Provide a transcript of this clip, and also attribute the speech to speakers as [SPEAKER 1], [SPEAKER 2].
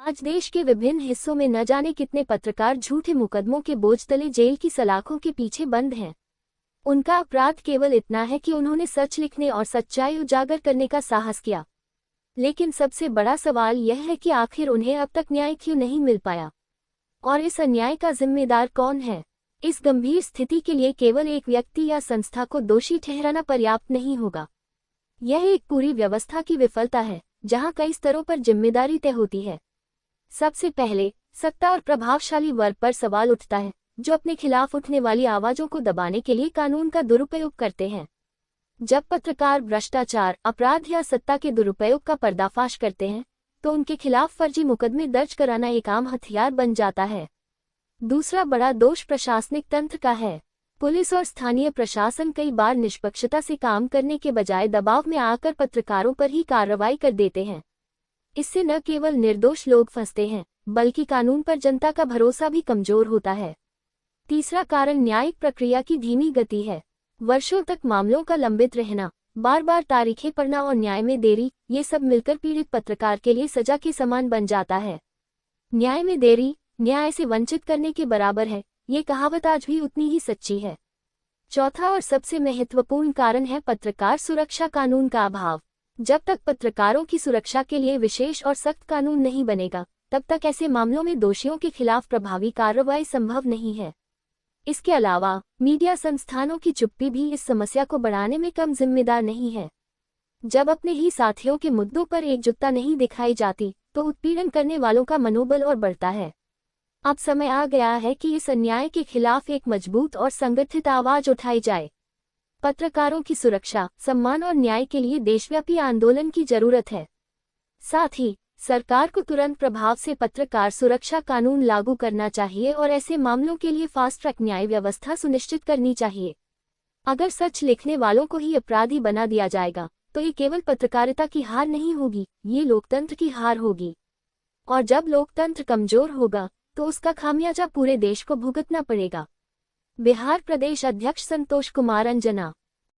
[SPEAKER 1] आज देश के विभिन्न हिस्सों में न जाने कितने पत्रकार झूठे मुकदमों के बोझ तले जेल की सलाखों के पीछे बंद हैं। उनका अपराध केवल इतना है कि उन्होंने सच लिखने और सच्चाई उजागर करने का साहस किया। लेकिन सबसे बड़ा सवाल यह है कि आखिर उन्हें अब तक न्याय क्यों नहीं मिल पाया, और इस अन्याय का जिम्मेदार कौन है? इस गंभीर स्थिति के लिए केवल एक व्यक्ति या संस्था को दोषी ठहराना पर्याप्त नहीं होगा। यह एक पूरी व्यवस्था की विफलता है, जहां कई स्तरों पर जिम्मेदारी तय होती है। सबसे पहले सत्ता और प्रभावशाली वर्ग पर सवाल उठता है, जो अपने खिलाफ उठने वाली आवाजों को दबाने के लिए कानून का दुरुपयोग करते हैं। जब पत्रकार भ्रष्टाचार, अपराध या सत्ता के दुरुपयोग का पर्दाफाश करते हैं, तो उनके खिलाफ फर्जी मुकदमे दर्ज कराना एक आम हथियार बन जाता है। दूसरा बड़ा दोष प्रशासनिक तंत्र का है। पुलिस और स्थानीय प्रशासन कई बार निष्पक्षता से काम करने के बजाय दबाव में आकर पत्रकारों पर ही कार्रवाई कर देते हैं। इससे न केवल निर्दोष लोग फंसते हैं, बल्कि कानून पर जनता का भरोसा भी कमजोर होता है। तीसरा कारण न्यायिक प्रक्रिया की धीमी गति है। वर्षों तक मामलों का लंबित रहना, बार बार तारीखें पढ़ना और न्याय में देरी, ये सब मिलकर पीड़ित पत्रकार के लिए सजा के समान बन जाता है। न्याय में देरी न्याय से वंचित करने के बराबर है, ये कहावत आज भी उतनी ही सच्ची है। चौथा और सबसे महत्वपूर्ण कारण है पत्रकार सुरक्षा कानून का अभाव। जब तक पत्रकारों की सुरक्षा के लिए विशेष और सख्त कानून नहीं बनेगा, तब तक ऐसे मामलों में दोषियों के खिलाफ प्रभावी कार्रवाई संभव नहीं है। इसके अलावा मीडिया संस्थानों की चुप्पी भी इस समस्या को बढ़ाने में कम जिम्मेदार नहीं है। जब अपने ही साथियों के मुद्दों पर एकजुटता नहीं दिखाई जाती, तो उत्पीड़न करने वालों का मनोबल और बढ़ता है। अब समय आ गया है कि इस अन्याय के खिलाफ एक मजबूत और संगठित आवाज उठाई जाए। पत्रकारों की सुरक्षा, सम्मान और न्याय के लिए देशव्यापी आंदोलन की जरूरत है। साथ ही सरकार को तुरंत प्रभाव से पत्रकार सुरक्षा कानून लागू करना चाहिए और ऐसे मामलों के लिए फास्ट ट्रैक न्याय व्यवस्था सुनिश्चित करनी चाहिए। अगर सच लिखने वालों को ही अपराधी बना दिया जाएगा, तो ये केवल पत्रकारिता की हार नहीं होगी, ये लोकतंत्र की हार होगी। और जब लोकतंत्र कमजोर होगा, तो उसका खामियाजा पूरे देश को भुगतना पड़ेगा। बिहार प्रदेश अध्यक्ष संतोष कुमार अंजना।